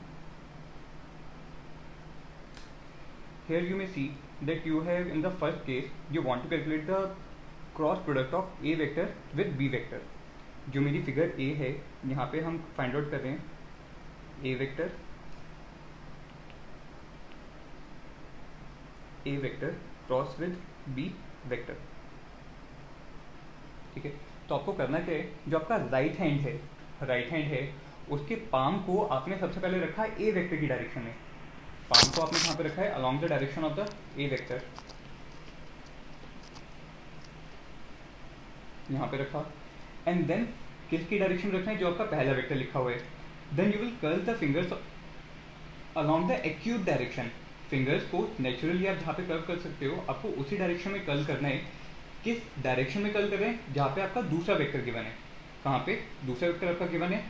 Here you may see that you have in the first case you want to calculate the cross product of a vector with b vector। जो मेरी फिगर a है यहाँ पे हम फाइंड आउट कर रहे हैं a vector cross with b vector. ठीक है, तो आपको करना क्या है, जो आपका राइट हैंड है उसके पाम को आपने सबसे पहले रखा है ए वेक्टर की डायरेक्शन में। पाम को आपने कहाँ पे रखा है? Along the direction of the A vector, यहाँ पे रखा। एंड देन किसकी डायरेक्शन रखना है, जो आपका पहला वेक्टर लिखा हुआ है. Then you will curl the fingers along the acute direction. Fingers को नेचुरली आप जहाँ पे कर्व कर सकते हो, आपको उसी डायरेक्शन में कर्ल करना है. किस डायरेक्शन में कर्ल कर रहे हैं, जहाँ पे आपका दूसरा वेक्टर गिवन है. कहाँ पे दूसरा वेक्टर आपका गिवन है,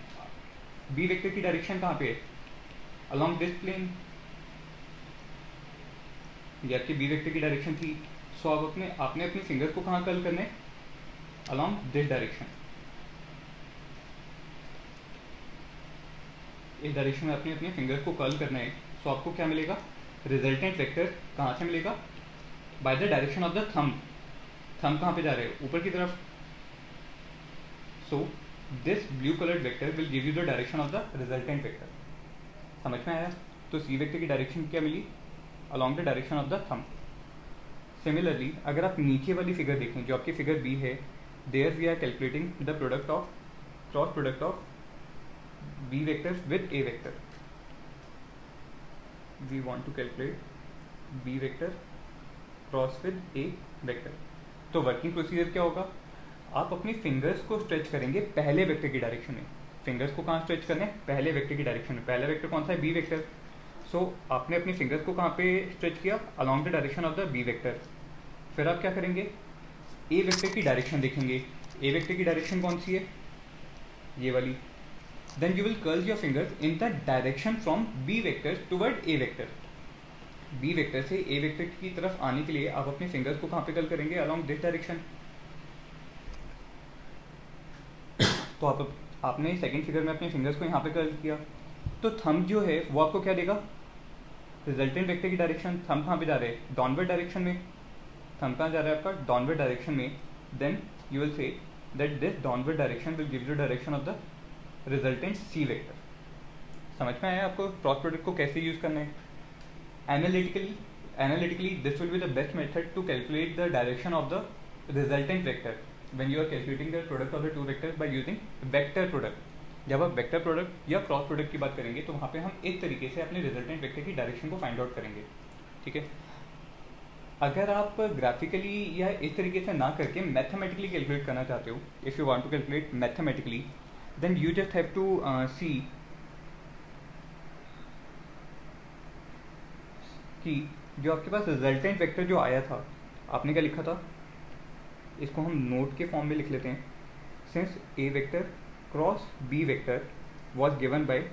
बी वेक्टर की डायरेक्शन कहाँ पे है, अलॉन्ग दिस प्लेन. ये आपकी बी वेक्टर की डायरेक्शन थी. सो अब आपने अपनी फिंगर्स को कहाँ कर्ल करना है, अलॉन्ग दिस डायरेक्शन. इस डायरेक्शन में अपने अपने फिंगर्स को कर्ल करना है. सो आपको क्या मिलेगा, रिजल्टेंट वेक्टर कहाँ से मिलेगा, by the direction of the thumb. Thumb कहाँ पे जा रहे हैं, ऊपर की तरफ. So this blue coloured vector will give you the direction of the resultant vector. समझ में आया. तो सी वेक्टर की डायरेक्शन क्या मिली, along the direction of the thumb. Similarly अगर आप नीचे वाली फिगर देखें, जो आपकी फिगर बी है, there we are calculating the product of cross product of b vector with a vector. We want to calculate b vector cross with a vector. तो वर्किंग प्रोसीजर क्या होगा, आप अपनी फिंगर्स को स्ट्रेच करेंगे पहले वेक्टर की डायरेक्शन में. फिंगर्स को कहाँ स्ट्रेच करना है, पहले वेक्टर की डायरेक्शन में. पहला वेक्टर कौन सा है, बी वेक्टर. सो आपने अपनी फिंगर्स को कहाँ पे स्ट्रेच किया, along the direction of the B vector. फिर आप क्या करेंगे, ए वेक्टर की डायरेक्शन देखेंगे. ए वेक्टर की डायरेक्शन कौन सी है, ये वाली. Then you will curl your fingers in the direction from B vector toward A vector. B vector से A vector की तरफ आने के लिए आप अपने फिंगर्स को कहाँ पे कर्ल करेंगे, along this direction. तो आपने सेकंड फिगर में अपने फिंगर्स को यहाँ पे कर्ल किया. तो थंब जो है वो आपको क्या देगा, रिजल्टेंट वेक्टर की डायरेक्शन. थंब कहाँ पे जा रहे हैं, डाउनवर्ड डायरेक्शन में. थंब कहाँ जा रहा है आपका, डाउनवर्ड डायरेक्शन में. Then you will say that this downward direction will give you direction of the resultant C vector. समझ में आया आपको क्रॉस प्रोडक्ट को कैसे यूज करना है. Analytically this will be the best method to calculate the direction of the resultant vector when you are calculating the product of the two vectors by using vector product. जब आप वेक्टर प्रोडक्ट या क्रॉस प्रोडक्ट की बात करेंगे तो वहाँ पे हम इस तरीके से अपने रिजल्टेंट वेक्टर की डायरेक्शन को फाइंड आउट करेंगे. ठीक है. अगर आप ग्राफिकली या इस तरीके से ना करके मैथमेटिकली कैलकुलेट करना चाहते हो, if you want to calculate mathematically, then you just have to see कि जो आपके पास रिजल्टेंट वेक्टर जो आया था, आपने क्या लिखा था, इसको हम नोट के फॉर्म में लिख लेते हैं. Since A vector cross B vector was given by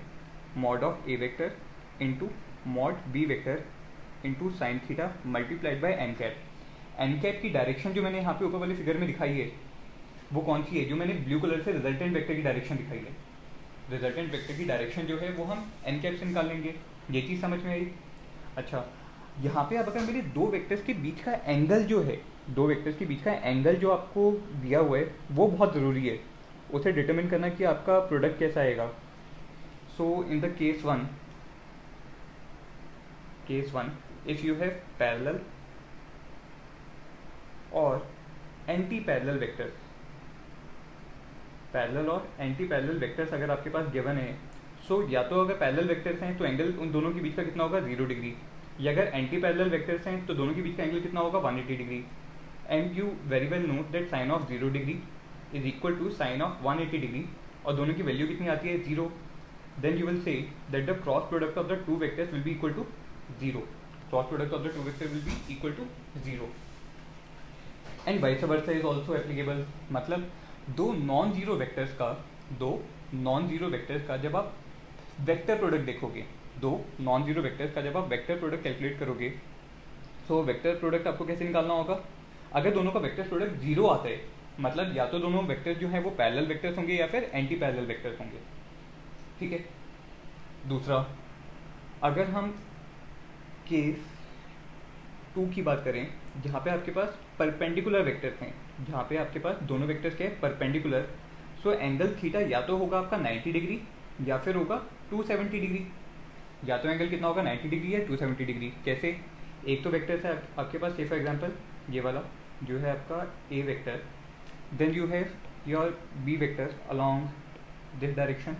mod of A vector into mod B vector into sine theta multiplied by n cap. N cap की डायरेक्शन जो मैंने यहाँ पे ऊपर वाली फिगर में दिखाई है वो कौन सी है, जो मैंने ब्लू कलर से रिजल्टेंट वेक्टर की डायरेक्शन दिखाई है. रिजल्टेंट वेक्टर की डायरेक्शन जो है वो हम एन कैप से निकाल लेंगे. ये चीज़ समझ में आई. अच्छा, यहाँ पे अब अगर मेरे दो वेक्टर्स के बीच का एंगल जो है, दो वेक्टर्स के बीच का एंगल जो आपको दिया हुआ है वो बहुत ज़रूरी है, उसे डिटरमिन करना कि आपका प्रोडक्ट कैसा आएगा. So in the case one if you have parallel और एंटी पैरेलल वेक्टर्स, पैरेलल और एंटी पैरेलल वेक्टर्स अगर आपके पास गिवन है, सो या तो अगर पैरेलल वेक्टर्स हैं तो एंगल उन दोनों के बीच का कितना होगा, 0 डिग्री. या अगर एंटी पैरेलल वेक्टर्स हैं तो दोनों के बीच का एंगल कितना होगा, 180 degree. And you very well note that sine of 0 degree is equal to sine of 180 degree, और दोनों की वैल्यू कितनी आती है, 0. Then you will say that the cross product of the two vectors will be equal to 0. Cross product of the two vector will be equal to 0. And vice versa is also applicable. मतलब दो नॉन जीरो वेक्टर्स का जब आप वेक्टर प्रोडक्ट देखोगे, दो नॉन जीरो वेक्टर्स का जब आप वेक्टर प्रोडक्ट कैलकुलेट करोगे, सो वेक्टर प्रोडक्ट आपको कैसे निकालना होगा. अगर दोनों का वेक्टर प्रोडक्ट 0 आता है, मतलब या तो दोनों वेक्टर्स जो है वो पैरेलल वेक्टर्स होंगे या फिर एंटी पैरेलल वेक्टर्स होंगे. ठीक है. दूसरा, अगर हम केस 2 की बात करें, जहाँ पे आपके पास परपेंडिकुलर वेक्टर्स हैं, जहाँ पे आपके पास दोनों वेक्टर्स के परपेंडिकुलर, सो एंगल थीटा या तो होगा आपका 90 डिग्री या फिर होगा 270 डिग्री. या तो एंगल कितना होगा, 90 डिग्री या 270 डिग्री. कैसे, एक तो वेक्टर है आपके पास, से फॉर एग्जांपल ये वाला जो है आपका a vector, then you have your B vector along this direction,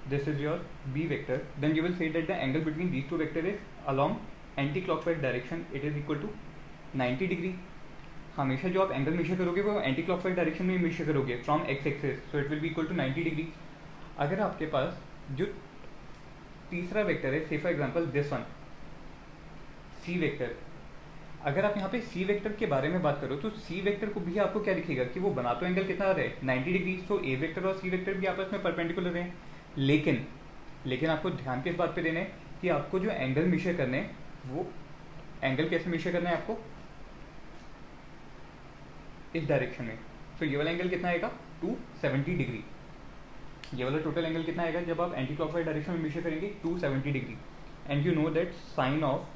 this is your b vector, then you will say that the angle between these two vectors is along anti-clockwise direction, it is equal to 90 degree. हमेशा जो आप एंगल मेजर करोगे वो एंटी क्लॉकवाइज डायरेक्शन में मेजर करोगे from x axis, so it will be equal to 90 degree. अगर आपके पास जो तीसरा वेक्टर है, say for example this one C vector, अगर आप यहाँ पे सी वेक्टर के बारे में बात करो तो सी वेक्टर को भी आपको क्या दिखेगा कि वो बना तो एंगल कितना रहा है 90 डिग्री, सो ए वेक्टर और सी वेक्टर भी आपस में परपेंडिकुलर हैं। लेकिन आपको ध्यान किस बात पे देना है कि आपको जो एंगल मेजर करने हैं वो एंगल कैसे मेजर करना है आपको, इस डायरेक्शन में। तो ये वाला एंगल कितना आएगा 270 डिग्री। ये वाला टोटल एंगल कितना आएगा जब आप एंटी क्लॉकवाइज डायरेक्शन में मेजर करेंगे 270 degree. And you know that sine of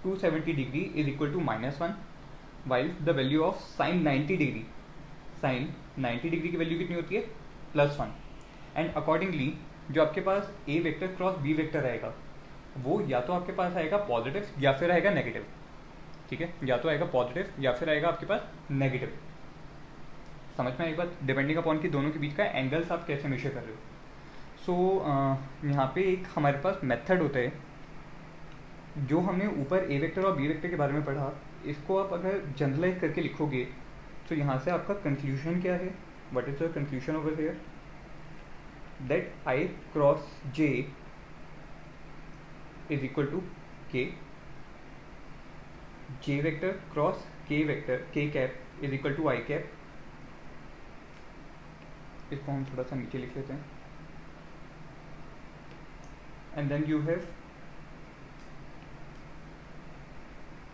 270 degree is equal to -1, while the value of sine 90 degree, sine 90 degree की वैल्यू कितनी होती है +1। एंड अकॉर्डिंगली जो आपके पास A vector cross B vector आएगा वो या तो आपके पास आएगा पॉजिटिव या फिर आएगा नेगेटिव, ठीक है, या तो आएगा पॉजिटिव या फिर आएगा आपके पास नेगेटिव। समझ में एक बात, डिपेंडिंग अपॉन कि दोनों के बीच का एंगल्स आप कैसे मेजर कर रहे हो। सो यहाँ पे एक हमारे पास मेथड होता है जो हमने ऊपर ए वेक्टर और बी वेक्टर के बारे में पढ़ा, इसको आप अगर जनरलाइज करके लिखोगे तो यहाँ से आपका कंक्लूजन क्या है, what is the conclusion over here, that i cross j is equal to k, j vector cross k vector k cap is equal to i cap. इसको हम थोड़ा सा नीचे लिख लेते हैं। And then you have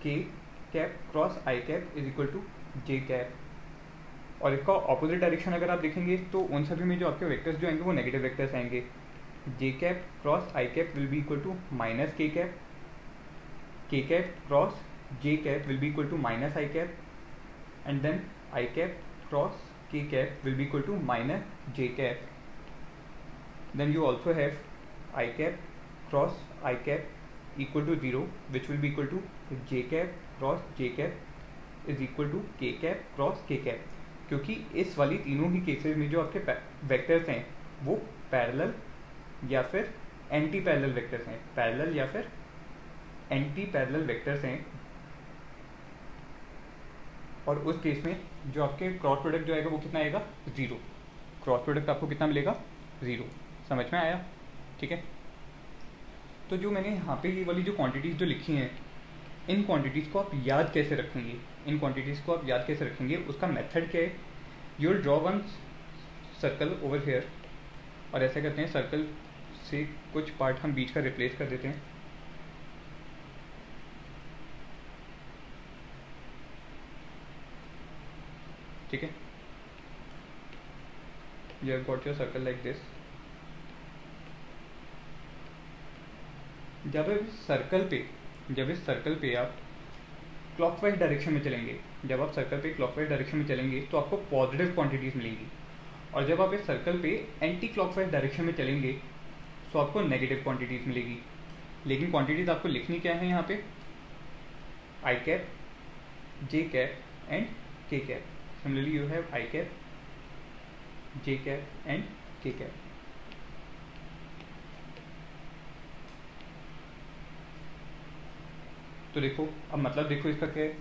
k cap cross i cap is equal to j cap. और इसका ऑपोजिट डायरेक्शन अगर आप देखेंगे तो उन सभी में जो आपके वेक्टर्स जो आएंगे वो नेगेटिव वेक्टर्स आएंगे। J cap cross i cap will be equal to minus k cap cross j cap will be equal to minus I cap, and then I cap cross K cap will be equal to minus J cap. Then you also have I cap cross I cap equal to 0, which will be equal to J cap cross J cap is equal to K cap cross K cap, क्योंकि इस वाली तीनों ही केसेस में जो आपके वेक्टर्स हैं वो पैरेलल या फिर एंटी पैरेलल वेक्टर्स हैं, पैरेलल या फिर एंटी पैरेलल वेक्टर्स हैं। और उस केस में जो आपके क्रॉस प्रोडक्ट जो आएगा वो कितना आएगा 0, क्रॉस प्रोडक्ट आपको कितना मिलेगा 0। समझ में आया, ठीक है। तो जो मैंने यहाँ पे ये वाली जो क्वांटिटीज़ जो लिखी हैं, इन क्वांटिटीज़ को आप याद कैसे रखेंगे, इन क्वांटिटीज़ को आप याद कैसे रखेंगे, उसका मेथड क्या है। You will draw one circle over here, और ऐसा करते हैं सर्कल से कुछ पार्ट हम बीच का रिप्लेस कर देते हैं। ठीक है, you have got your circle like this। जब इस सर्कल पे आप क्लॉकवाइज डायरेक्शन में चलेंगे, जब आप सर्कल पे क्लॉकवाइज डायरेक्शन में चलेंगे तो आपको पॉजिटिव क्वांटिटीज मिलेंगी, और जब आप इस सर्कल पे एंटी क्लॉकवाइज डायरेक्शन में चलेंगे तो आपको नेगेटिव क्वांटिटीज मिलेगी। लेकिन क्वांटिटीज आपको लिखनी क्या है यहाँ पे, आई कैप, जे कैप एंड के cap. Similarly, you have I cap, J cap and K cap। तो देखो अब मतलब देखो इसका क्या है,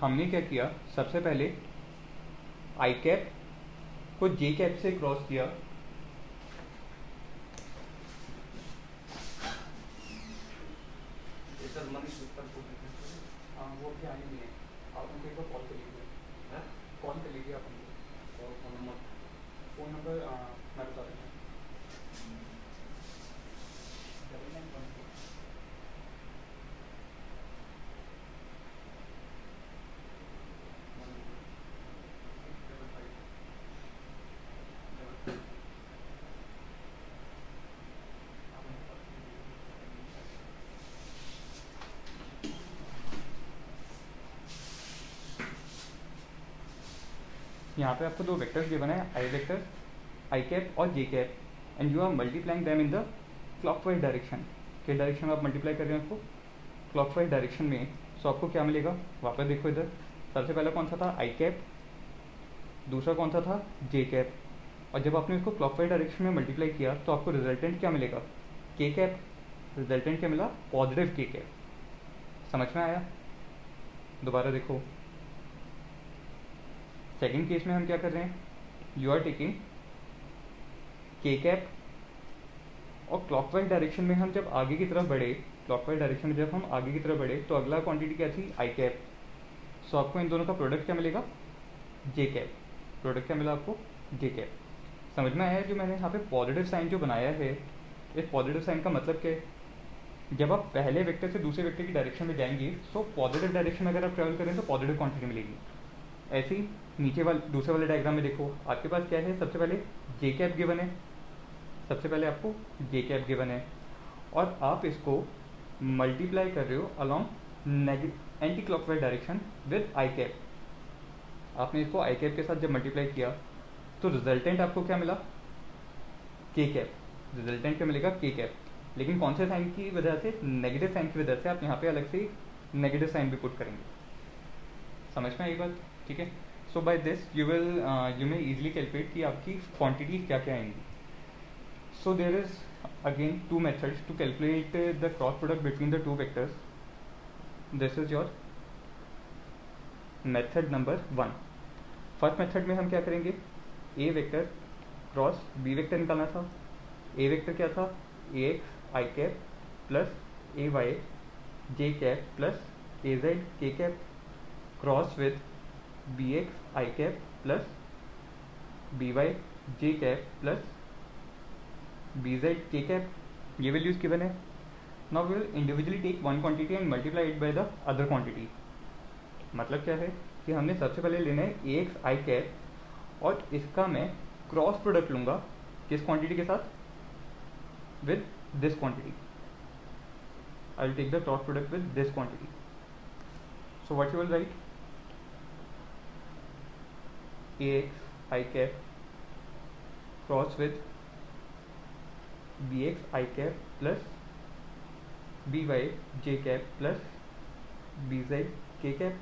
हमने क्या किया, सबसे पहले I cap को J cap से क्रॉस किया, वो भी आने नहीं है, आप उनको एक बार कॉल कर लीजिए, कॉल कर लीजिए आप उनको, फ़ोन नंबर मैं बता देता हूँ, 9914 यहाँ पे आपको दो वेक्टर्स गिवन है, आई वेक्टर आई कैप और j cap, and you are multiplying them in the clockwise direction. किस डायरेक्शन में आप मल्टीप्लाई कर रहे हैं उसको, क्लॉकवाइज डायरेक्शन में। सो आपको क्या मिलेगा, वापस देखो इधर, सबसे पहला कौन सा था आई कैप, दूसरा कौन सा था जे कैप, और जब आपने इसको क्लॉकवाइज डायरेक्शन में मल्टीप्लाई किया तो आपको रिजल्टेंट क्या मिलेगा के कैप, रिजल्टेंट क्या मिला पॉजिटिव के कैप। समझ में आया, दोबारा देखो, सेकेंड केस में हम क्या कर रहे हैं, यू आर टेकिंग के कैप, और क्लॉकवाइज डायरेक्शन में हम जब आगे की तरफ बढ़े, क्लॉकवाइज डायरेक्शन में जब हम आगे की तरफ बढ़े तो अगला क्वांटिटी क्या थी, आई कैप। सो आपको इन दोनों का प्रोडक्ट क्या मिलेगा, जे कैप। प्रोडक्ट क्या मिला आपको, जे कैप। समझ में आया जो मैंने यहाँ पे पॉजिटिव साइन जो बनाया है, इस पॉजिटिव साइन का मतलब क्या है, जब आप पहले वेक्टर से दूसरे वेक्टर की डायरेक्शन में जाएंगे तो पॉजिटिव डायरेक्शन में अगर आप ट्रैवल करें तो पॉजिटिव क्वांटिटी मिलेगी। ऐसे ही नीचे वाले दूसरे वाले डायग्राम में देखो, आपके पास क्या है, सबसे पहले जे कैप गिवन है, सबसे पहले आपको जे कैप गिवन है, और आप इसको मल्टीप्लाई कर रहे हो along anti clockwise direction with I cap. आपने इसको आई कैप के साथ जब मल्टीप्लाई किया तो रिजल्टेंट आपको क्या मिला, के कैप। रिजल्टेंट क्या मिलेगा, के कैप। लेकिन कौन से साइन की वजह से, नेगेटिव साइन की वजह से आप यहाँ पे अलग से नेगेटिव साइन भी पुट करेंगे। समझ में आई बात, ठीक है। So by this you may easily calculate कि आपकी क्वांटिटीज क्या क्या आएंगी। So there is again two methods to calculate the cross product between the two vectors. This is your method number 1. First method में हम क्या करेंगे, A vector cross B vector निकालना था। ए वेक्टर क्या था, A x I cap plus A Y J cap plus A Z के cap cross with B x I cap plus B Y J cap plus B Z के कैप। ये वैल्यूज गिवन है। Now we will individually take one quantity and multiply it by the other quantity. मतलब क्या है कि हमने सबसे पहले लेना है ए एक्स आई कैप, और इसका मैं क्रॉस प्रोडक्ट लूंगा किस क्वांटिटी के साथ, with this quantity. I will take the cross product with this quantity. So what you will write, A x I cap cross with B x I cap plus B Y J cap plus B Z के कैप।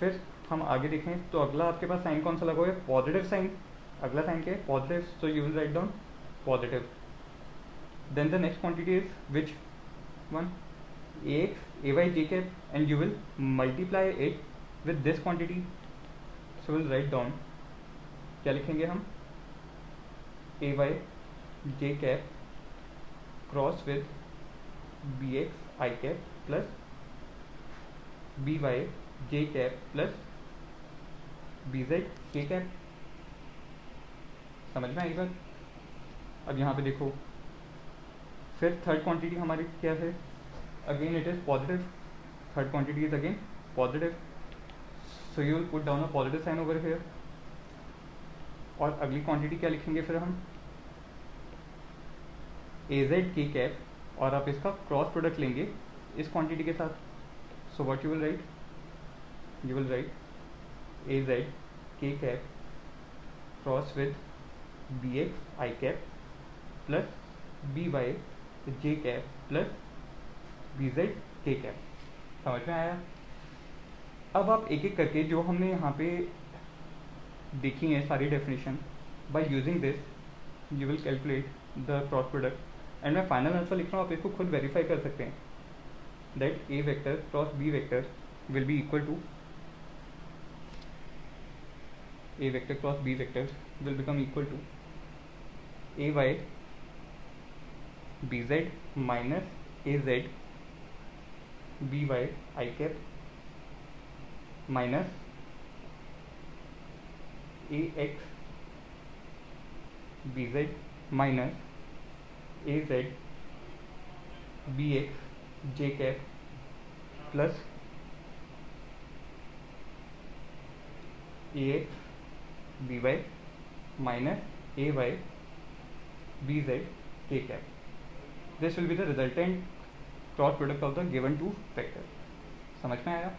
फिर हम आगे देखें तो अगला आपके पास साइन कौन सा लगा हुआ है, पॉजिटिव साइन। अगला साइन क्या है, positive, so you will write down positive. Then the next quantity is which one, a x a Y J cap, and you will multiply it with this quantity. So will write down, क्या लिखेंगे हम, a Y J cap cross with B x I cap plus B Y J cap plus B Z के कैप। समझ में आई बात। अब यहाँ पे देखो, फिर थर्ड क्वांटिटी हमारी क्या है, again it is positive. Third quantity is again positive, so you will put down a positive sign over here. और अगली क्वांटिटी क्या लिखेंगे फिर हम, ए जेड के कैप, और आप इसका क्रॉस प्रोडक्ट लेंगे इस क्वांटिटी के साथ। सो what you will right, you will write a z k cap cross with bx I cap plus by j cap plus bz k cap। समझ में आया। अब आप एक एक करके जो हमने यहाँ पे देखी है सारी definition, by using this you will calculate the cross product. And मैं फाइनल आंसर लिख रहा हूँ, आप इसको खुद वेरीफाई कर सकते हैं, that A vector cross B vector will be equal to, a vector cross b vector will become equal to ay bz minus az by I cap minus ax bz minus az bx j cap plus ax by minus ay bz k cap. This will be the resultant cross product of the given two vectors. समझ में आया।